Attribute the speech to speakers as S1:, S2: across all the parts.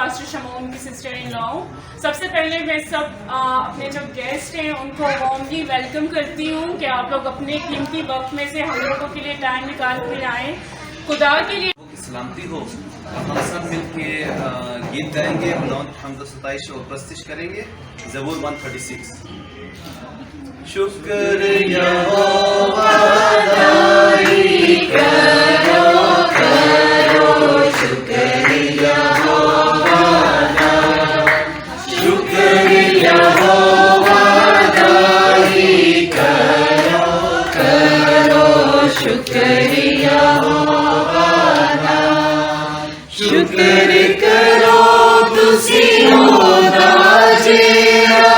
S1: Pastor Shamon की sister in law हूँ। सबसे पहले मैं सब अपने जो गेस्ट हैं उनको वार्मली वेलकम करती हूँ कि आप लोग अपने कीमती वक्त में से हम लोगों के लिए टाइम निकाल कर आए। खुदा के लिए
S2: सलामती हो। हम सब मिलके गीत गाएंगे, हमद सताइश और प्रस्तिश करेंगे। ज़बूर 136। शुक्र यहोवा दाई करो करो, शुक्र यहोवा दाई, शुक्र यहोवा दाई करो करो, शुक्र यहोवा दाई, शुक्र करो तुसी होदा जेड़ा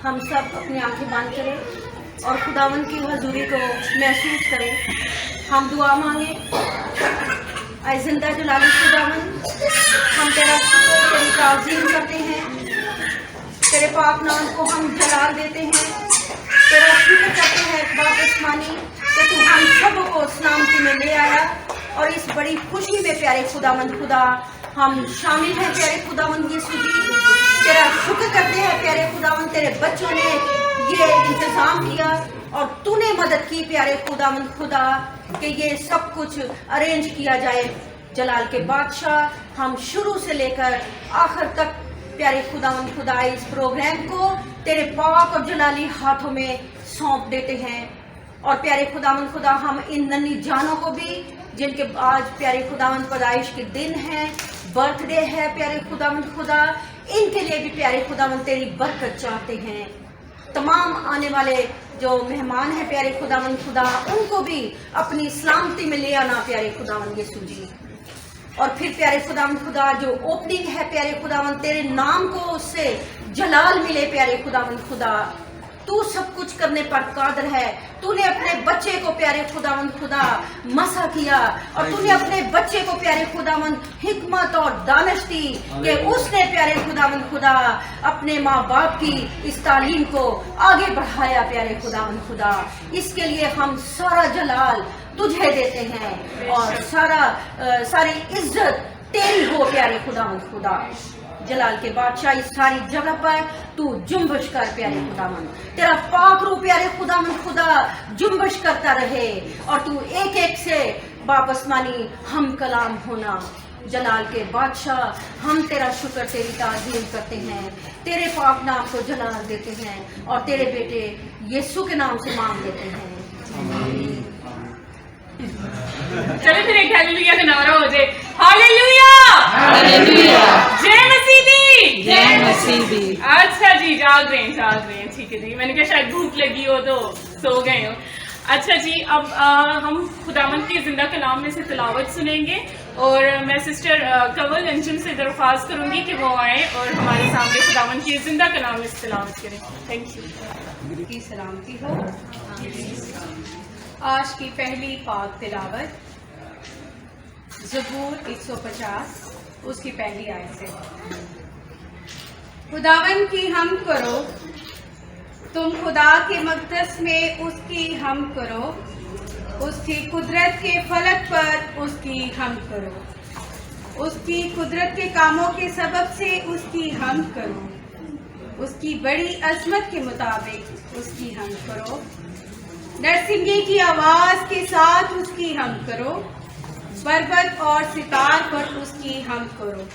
S3: हम सब अपनी आंखें बंद करें और खुदावन की हजूरी को महसूस करें। हम दुआ मांगे। ऐ जिंदा जलाली खुदावन, हम तेरा शुक्र तेरी ताज़ीम करते हैं, तेरे पाक नाम को हम जलाल देते हैं, तेरा शुक्र करते हैं बाप आसमानी कि तू हम सबों को सलामती में ले आया। और इस बड़ी खुशी में प्यारे खुदावंद खुदा हम शामिल हैं। प्यारे खुदावंद यीशु जी, तेरा शुक्र करते हैं प्यारे खुदावंद, तेरे बच्चों ने ये इंतजाम किया और तूने मदद की प्यारे खुदावंद खुदा कि ये सब कुछ अरेंज किया जाए। जलाल के बादशाह, हम शुरू से लेकर आखिर तक प्यारे खुदावंद खुदा इस प्रोग्राम को तेरे पाक और जलाली हाथों में सौंप देते हैं। और प्यारे खुदावंद खुदा, हम इन नन्ही जानों को भी जिनके आज प्यारे खुदावंद पैदाइश के दिन है, बर्थडे है प्यारे खुदावंद खुदा, इनके लिए भी प्यारे खुदावंद तेरी बरकत चाहते हैं। तमाम आने वाले जो मेहमान हैं प्यारे खुदावंद खुदा, उनको भी अपनी सलामती में ले आना प्यारे खुदावंद यीशु जी। और फिर प्यारे खुदावंद खुदा, जो ओपनिंग है प्यारे खुदावंद, तेरे नाम को उससे जलाल मिले प्यारे खुदावंद खुदा। तू सब कुछ करने पर कादर है। तूने अपने बच्चे को प्यारे खुदावंद खुदा मसा किया और तूने अपने बच्चे को प्यारे खुदावंद हिकमत और दानिश दी कि उसने प्यारे खुदावंद खुदा अपने माँ बाप की इस तालीम को आगे बढ़ाया प्यारे खुदावंद खुदा। इसके लिए हम सारा जलाल तुझे देते हैं और सारी इज्जत तेरी हो प्यारे खुदावंद खुदा। जलाल के बादशाह, इस सारी जगह पर तू जुम्बश कर प्यारे खुदावंद, तेरा पाक रूप प्यारे खुदावंद खुदा जुम्बश करता रहे और तू एक एक से बाप आसमानी हम कलाम होना। जलाल के बादशाह, हम तेरा शुक्र तेरी ताज़ीम करते हैं, तेरे पाक नाम को जलाल देते हैं और तेरे बेटे यीशु के नाम से मांग देते हैं।
S1: चलो फिर एक हालेलुया का नारा हो जाए। हालेलुया,
S4: हालेलुया,
S1: जय मसीह दी,
S4: जय मसीह दी।
S1: अच्छा जी, जाग रहे हैं, ठीक है जी। मैंने कहा शायद भूख लगी हो तो सो गए हो। अच्छा जी, अब हम खुदावंद के जिंदा कलाम में से तिलावत सुनेंगे और मैं सिस्टर कंवल अंजुम से दरख्वास्त करूंगी कि वो आए और हमारे सामने खुदावंद के जिंदा कलाम में से तिलावत करें। Thank you.
S5: की सलामती हो। आज की पहली पाक तिलावत ज़बूर 150 उसकी पहली आयत से। खुदावन की हम करो, तुम खुदा के मक़दस में उसकी हम करो, उसकी कुदरत के फलक पर उसकी हम करो, उसकी कुदरत के कामों के सबब से उसकी हम करो, उसकी बड़ी अज़मत के मुताबिक उसकी हम करो। नरसिंगे की आवाज के साथ उसकी हम करो, बरबत और सितार पर उसकी हम करो,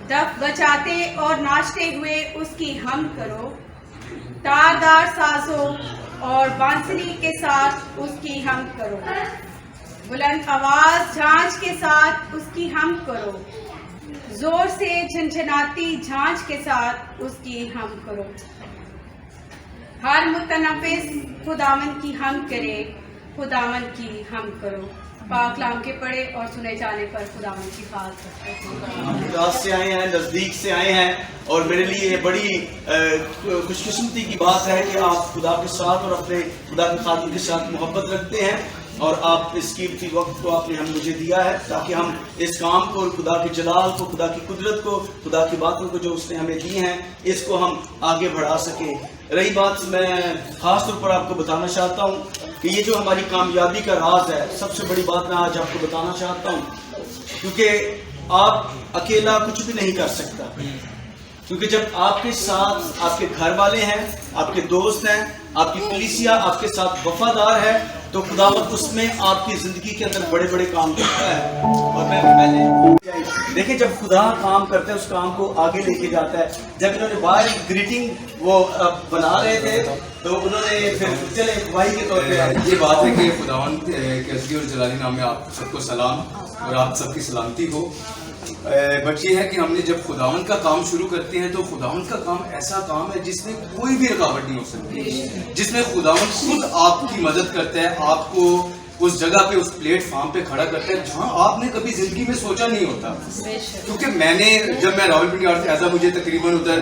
S5: दफ बजाते और नाचते हुए उसकी हम करो, तारदार साजों और बांसुरी के साथ उसकी हम करो, बुलंद आवाज झांझ के साथ उसकी हम करो, जोर से झंझनाती झांझ के साथ उसकी हम करो। हर मुतनफिस खुदावन की हम करे, खुदावन की हम करो। पाक कलाम के पढ़े और सुने जाने पर खुदावन की बात करते हैं।
S6: हम गुजरात से आए हैं, नज़दीक से आए हैं, और मेरे लिए ये बड़ी खुशकिस्मती की बात है कि आप खुदा के साथ और अपने खुदा के खादिम के साथ मोहब्बत रखते हैं, और आप इस कीमती वक्त को आपने हम मुझे दिया है ताकि हम इस काम को, खुदा के जलाल को, खुदा की कुदरत को, खुदा की बातों को जो उसने हमें दी हैं, इसको हम आगे बढ़ा सकें। रही बात, मैं ख़ास तौर पर आपको बताना चाहता हूँ कि ये जो हमारी कामयाबी का राज है, सबसे बड़ी बात मैं आज आपको बताना चाहता हूँ, क्योंकि आप अकेला कुछ भी नहीं कर सकता, क्योंकि जब आपके साथ आपके घर वाले हैं, आपके दोस्त हैं, आपकी कलीसिया आपके साथ वफादार है, तो खुदावंद उसमें आपकी जिंदगी के अंदर बड़े बड़े काम करता है। और मैं पहले देखिए, जब खुदा काम करता है उस काम को आगे लेके जाता है। जब इन्होंने बाहर ग्रीटिंग वो बना रहे थे, तो उन्होंने फिर चले गवाही के तौर पे
S7: ये बात है कि खुदावंद के असली और जलाली नाम में आप सबको सलाम और आप सबकी सलामती हो। बट ये है कि हमने जब खुदावंद का काम शुरू करते हैं तो खुदावंद का काम ऐसा काम है जिसमें कोई भी रुकावट नहीं हो सकती, जिसमें खुदावंद खुद आपकी मदद करता है, आपको उस जगह पे, उस प्लेटफॉर्म पे खड़ा करता है जहां आपने कभी जिंदगी में सोचा नहीं होता। क्योंकि जब मैं रावलपिंडी आर्ट्स एज मुझे तकरीबन उधर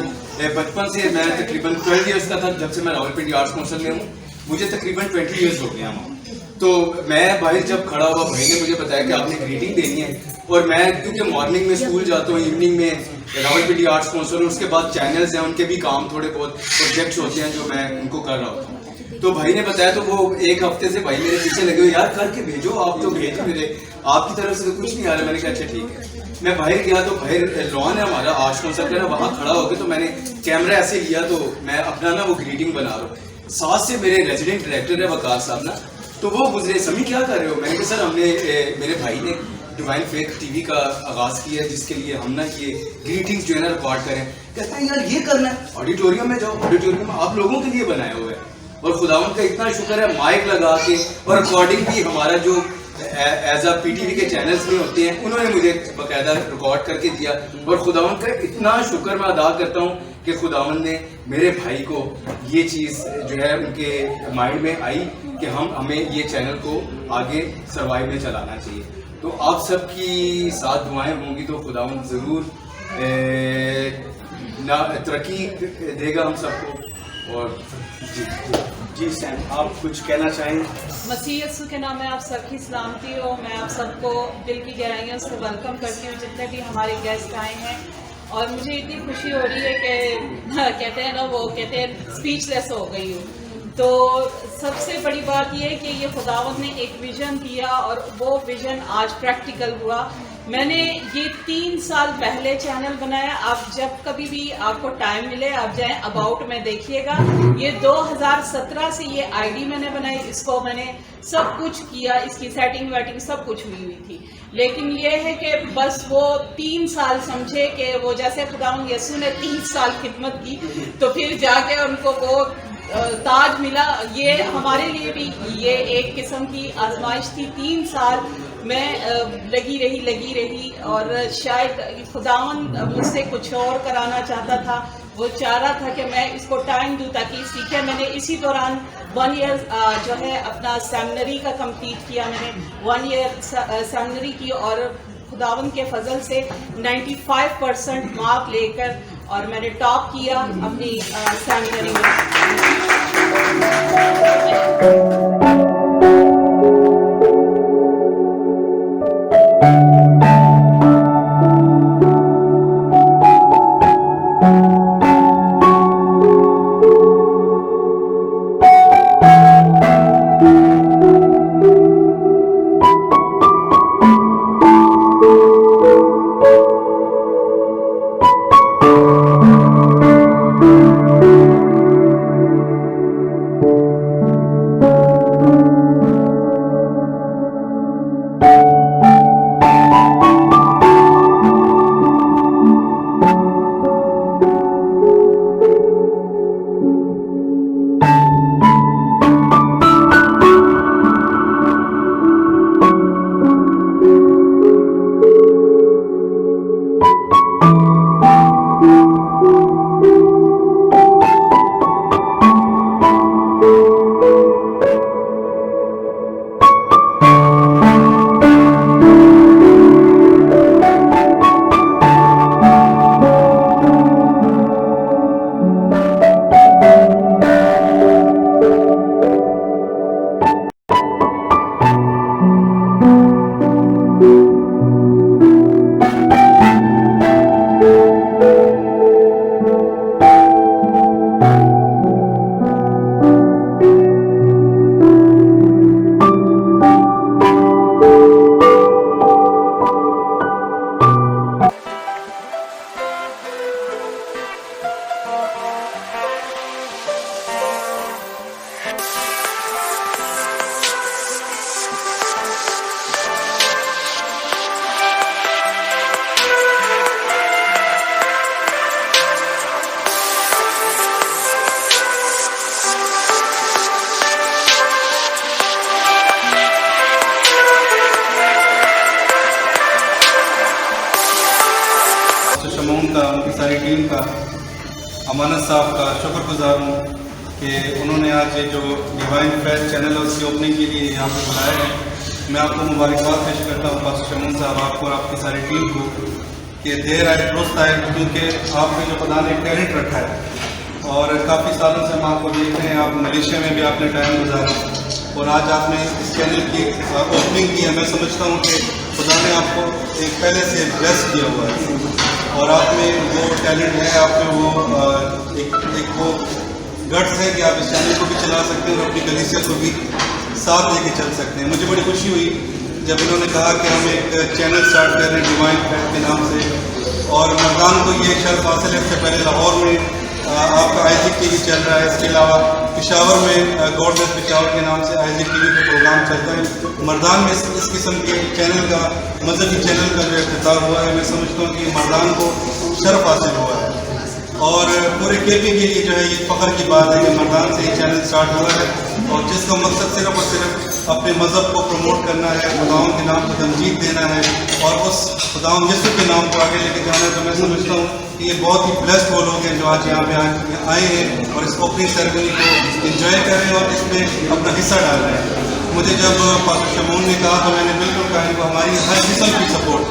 S7: बचपन से, मैं तकरीबन 12 ईयर्स का था जब से मैं रावलपिंडी आर्ट्स काउंसिल में हूँ, मुझे तकरीबन 20 ईयर्स हो गया वहाँ। तो मैं भाई जब खड़ा हुआ, भाई ने मुझे बताया कि आपने ग्रीटिंग देनी है, और मैं क्योंकि मॉर्निंग में स्कूल जाता हूँ, इवनिंग में रावलपिंडी आर्ट्स काउंसिल, उसके बाद चैनल्स हैं, उनके भी काम थोड़े बहुत प्रोजेक्ट्स होते हैं जो मैं उनको कर रहा हूँ। तो भाई ने बताया, तो वो एक हफ्ते से भाई मेरे पीछे लगे हुए, यार करके भेजो, आप तो भेज मेरे, आपकी तरफ से तो कुछ नहीं आ रहा। मैंने कहा अच्छा ठीक है। मैं बाहर गया तो बाहर लॉन है हमारा आर्ट्स काउंसिल का, वहाँ खड़ा हो गया, तो मैंने कैमरा ऐसे लिया, तो मैं अपना ना वो ग्रीटिंग बना रहा हूँ। साथ से मेरे रेजिडेंट डायरेक्टर है वकार साहब ना, तो वो गुजरे, समी क्या कर रहे हो? मैंने कहा सर हमने, मेरे भाई ने डिवाइन फेथ टीवी का आगाज किया है, जिसके लिए हम ना ये ग्रीटिंग्स जो है ना रिकॉर्ड करें। कहते हैं यार ये करना है, ऑडिटोरियम में जाओ, ऑडिटोरियम में आप लोगों के लिए बनाया हुआ है, और खुदावंद का इतना शुक्र है माइक लगा के, और रिकॉर्डिंग भी हमारा जो एज अ पीटीवी के चैनल्स में होते हैं, उन्होंने मुझे बाकायदा रिकॉर्ड करके दिया। और खुदावंद का इतना शुक्र मैं अदा करता हूँ कि खुदावंद ने मेरे भाई को ये चीज़ जो है उनके माइंड में आई कि हमें ये चैनल को आगे सर्वाइव में चलाना चाहिए। तो आप सबकी साथ दुआएं होंगी तो खुदावंद ज़रूर ना तरक्की देगा हम सबको। और
S6: जी सैम, आप कुछ कहना चाहें?
S4: मसीह यीशु के नाम में आप सबकी सलामती हो। मैं आप सबको दिल की गहराइयों से वेलकम करती हूँ, जितने भी हमारे गेस्ट आए हैं, और मुझे इतनी खुशी हो रही है कि कहते हैं ना, वो कहते हैं स्पीचलेस हो गई हूँ। तो सबसे बड़ी बात यह है कि ये खुदावंद ने एक विजन दिया और वो विजन आज प्रैक्टिकल हुआ। मैंने ये 3 साल पहले चैनल बनाया। आप जब कभी भी आपको टाइम मिले आप जाएं, अबाउट में देखिएगा। ये 2017 से ये आईडी मैंने बनाई, इसको मैंने सब कुछ किया, इसकी सेटिंग वेटिंग सब कुछ हुई थी। लेकिन ये है कि बस वो 3 साल समझे कि वो जैसे खुदावंद यीशु ने 30 साल खिदमत की, तो फिर जाके उनको वो ताज मिला। ये हमारे लिए भी ये एक किस्म की आजमाइश थी। 3 साल मैं लगी रही और शायद खुदावंद मुझसे कुछ और कराना चाहता था। वो चाह रहा था कि मैं इसको टाइम दूं ताकि सीखे। मैंने इसी दौरान 1 ईयर जो है अपना सेमिनरी का कंप्लीट किया। मैंने 1 ईयर सेमिनरी की और खुदावंद के फजल से 95% मार्क लेकर और मैंने टॉप किया अपनी सेमिनरी में।
S8: अमानत साहब का शुक्रगुजार हूँ कि उन्होंने आज ये जो डिवाइन फेथ चैनल है उसकी ओपनिंग के लिए यहाँ पर बुलाया है। मैं आपको मुबारकबाद पेश करता हूँ पास्टर शमून साहब, आपको और आपकी सारी टीम को, कि देर आए दुरुस्त आए, क्योंकि आपने जो खुदा ने टैलेंट रखा है और काफ़ी सालों से हम आपको देख रहे हैं। आप मलेशिया में भी आपने टाइम गुजारा और आज आपने इस चैनल की ओपनिंग की है। मैं समझता हूँ कि खुदा ने आपको एक पहले से ब्लेस किया हुआ है और आप में वो टैलेंट है, आप में वो एक वो गट्स है कि आप इस चैनल को भी चला सकते हैं और अपनी कलीसिया को भी साथ लेके चल सकते हैं। मुझे बड़ी खुशी हुई जब इन्होंने कहा कि हम एक चैनल स्टार्ट कर रहे हैं डिवाइन फेथ के नाम से, और मर्दान को ये शर्फ हासिल है। इससे पहले लाहौर में आपका आइजिक टीवी चल रहा है, इसके अलावा पेशावर में गॉड ब्लेस पेशावर के नाम से आइजिक टीवी का प्रोग्राम चलता है। मर्दान में इस किस्म के चैनल का, मजहबी चैनल का जो इफ्तिताह हुआ है, मैं समझता हूँ कि मर्दान को शर्फ हासिल हुआ है और पूरे केपी के लिए जो है ये फ़ख्र की बात है कि मर्दान से ये चैनल स्टार्ट हुआ है और जिसका मकसद सिर्फ और सिर्फ अपने मज़हब को प्रमोट करना है, खुदाओं के नाम को तमजीद देना है और उस खुदाओं यीशु के नाम को आगे लेके जाना है। तो मैं समझता हूँ कि ये बहुत ही ब्लेस्ड वो लोग हैं जो आज यहाँ पे आए हैं और इस ओपनिंग सेरेमनी को एंजॉय कर रहे हैं और इसमें अपना हिस्सा डाल रहे हैं। मुझे जब पास्टर शमून ने कहा तो मैंने बिल्कुल कहा कि हमारी हर किस्म की सपोर्ट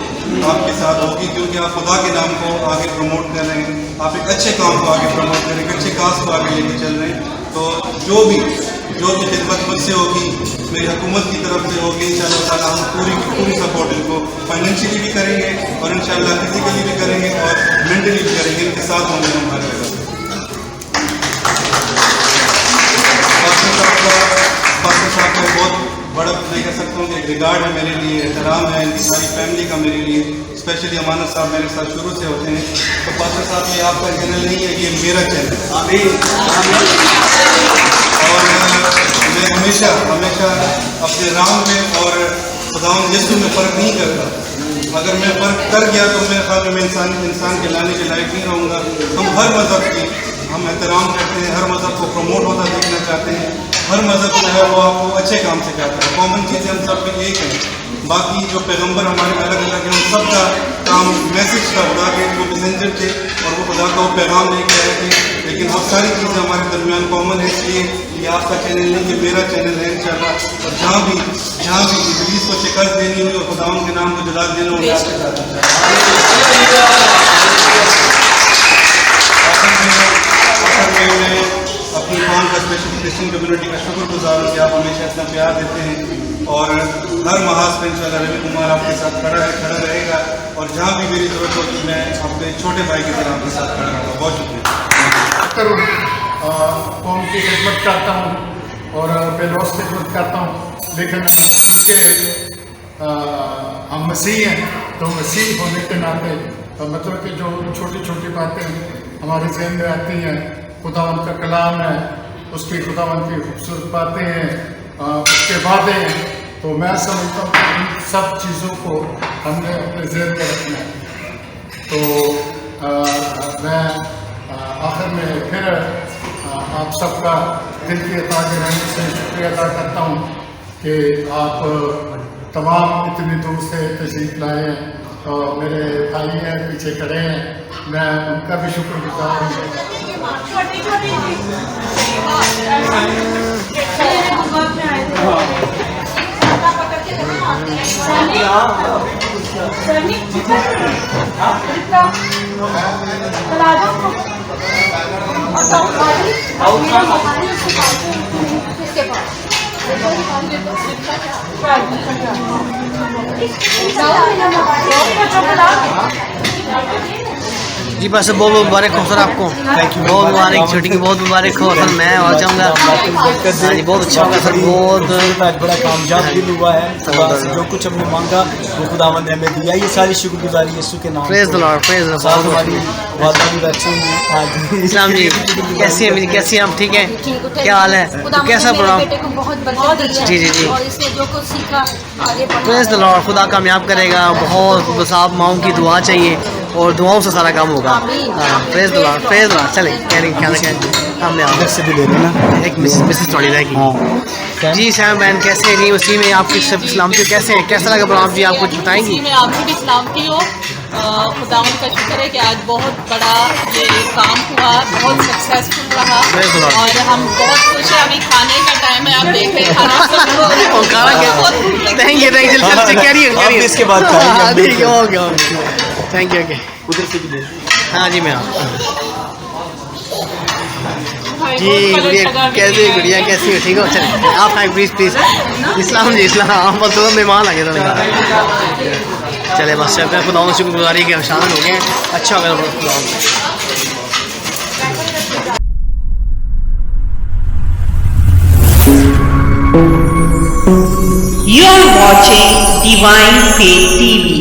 S8: आपके साथ होगी, क्योंकि आप खुदा के नाम को आगे प्रमोट कर रहे हैं, आप एक अच्छे काम को आगे प्रमोट कर रहे हैं, एक अच्छे काज को आगे लेके चल रहे हैं। तो जो भी खिदमत मुझसे होगी, मेरी हुकूमत की तरफ से होगी, इंशाअल्लाह ताला हम पूरी सपोर्ट इनको फाइनेंशियली भी करेंगे और इंशाअल्लाह फिजिकली भी करेंगे और मेंटली भी करेंगे। इनके साथ होंगे हमारे पास्टर साहब का बहुत बड़ा मैं कह सकता हूँ कि एक रिगार्ड है मेरे लिए, एहतराम है इनकी सारी फैमिली का मेरे लिए, स्पेशली अमानत साहब मेरे साथ शुरू से होते हैं। तो पास्टर साहब ये आपका चैनल नहीं है, ये मेरा चैनल है। और मैं हमेशा अपने राम में और खुदावंद यीशु में फ़र्क नहीं करता। अगर मैं फ़र्क कर गया तो मेरे ख्याल में मैं इंसान के लाने के लायक नहीं रहूँगा। हम हर मज़हब की हम एहतराम करते हैं, हर मज़हब को प्रमोट होता देखना चाहते हैं, हर मज़हब जो है वो आपको अच्छे काम से चाहता है। कॉमन चीज़ें हम सब में एक हैं, बाकी जो पैगंबर हमारे अलग अलग हैं, उन सब का काम मैसेज था, खुदा के वो मैसेंजर थे और वो खुदा का वो पैगाम लेके आए थे, लेकिन बहुत सारी चीज़ें हमारे दरमियान कॉमन है। इसलिए ये आपका चैनल नहीं, ये मेरा चैनल है इंशाल्लाह। और जहाँ भी इब्लीस को शिकस्त देनी हुई और खुदावंद के नाम को जलाल देना होगा आपके साथ। मैं अपनी कौम का स्पेशल क्रिश्चियन कम्युनिटी का शुक्रगुजार हूँ कि आप हमेशा इतना प्यार देते हैं और हर महाज पे इंशाल्लाह रवि कुमार आपके साथ खड़ा रहेगा और जहाँ भी मेरी ज़रूरत होगी मैं अपने छोटे भाई की तरह आपके साथ खड़ा रहूँगा। बहुत शुक्रिया।
S9: कौम की खिदमत करता हूँ और बेलौस खिदमत करता हूँ, लेकिन क्योंकि हम मसीह हैं तो मसीह होने के नाते मतलब कि जो छोटी छोटी बातें हमारे जहन में आती हैं, खुदावंद का कलाम है, उसकी खुदावंद की खूबसूरत बातें हैं, उसके वादे हैं, तो मैं समझता हूँ कि इन सब चीज़ों को हमने अपने जहन में रखना है। तो मैं आखिर में फिर आप सबका दिल की अता के रहने से शुक्रिया अदा करता हूँ कि आप तमाम इतनी दूर से तशरीफ लाए हैं और मेरे भाई हैं पीछे खड़े हैं, मैं उनका भी शुक्रगुजार हूँ।
S10: जी बस बहुत मुबारक हो सर आपको, बहुत मुबारक, छुट्टी की बहुत मुबारक हो सर। मैं और चाहूँगा जी बहुत अच्छा होगा सर, बहुत
S11: बड़ा कामयाब दिल हुआ है। जो कुछ हमने मांगा वो खुदावंद ने हमें दिया। ये सारी शुक्रगुजारी यीशु के नाम।
S10: Praise the lord, praise the lord. Islam ji कैसी है, कैसी हैं आप? ठीक है, क्या हाल है? तो कैसा प्रोग्राम? जी जी जी, प्रेज़ द लॉर्ड। खुदा कामयाब करेगा बहुत, बस आप माओं की दुआ चाहिए और दुआओं से सारा काम होगा। Praise the lord, praise the Lord. चले हमने आप
S11: से भी ले लेना
S10: एक मिसेस थोड़ी रहेगी। जी सैम बहन कैसे हैं जी? उसी में आपकी सब सलामती कैसे हैं? कैसा लगा प्रोग्राम जी, आप कुछ बताएंगी?
S4: आपकी भी सलामती हो खुदावंद का शुक्र है कि आज बहुत बड़ा ये काम हुआ, बहुत सक्सेसफुल रहा और हम बहुत खुश हैं। अभी खाने का टाइम है, आप देख रहे हैं खाना
S10: थैंक यू कैरियर
S11: इसके बाद खाएंगे।
S10: ठीक है, ओके थैंक यू। ओके
S11: उधर से भी
S10: हाँ जी मैं जी गुड़िया कैसे गुड़िया कैसी हो? ठीक हो? चलिए आप खाएं प्लीज़। इस्लाम जी इस्लाम, हम बस दो मेहमान आ गए थे। चले बस चलते हैं, खुदा से शुक्रगुजारी के हम शामिल हो गए। अच्छा हो गया।
S12: You are watching Divine Faith TV.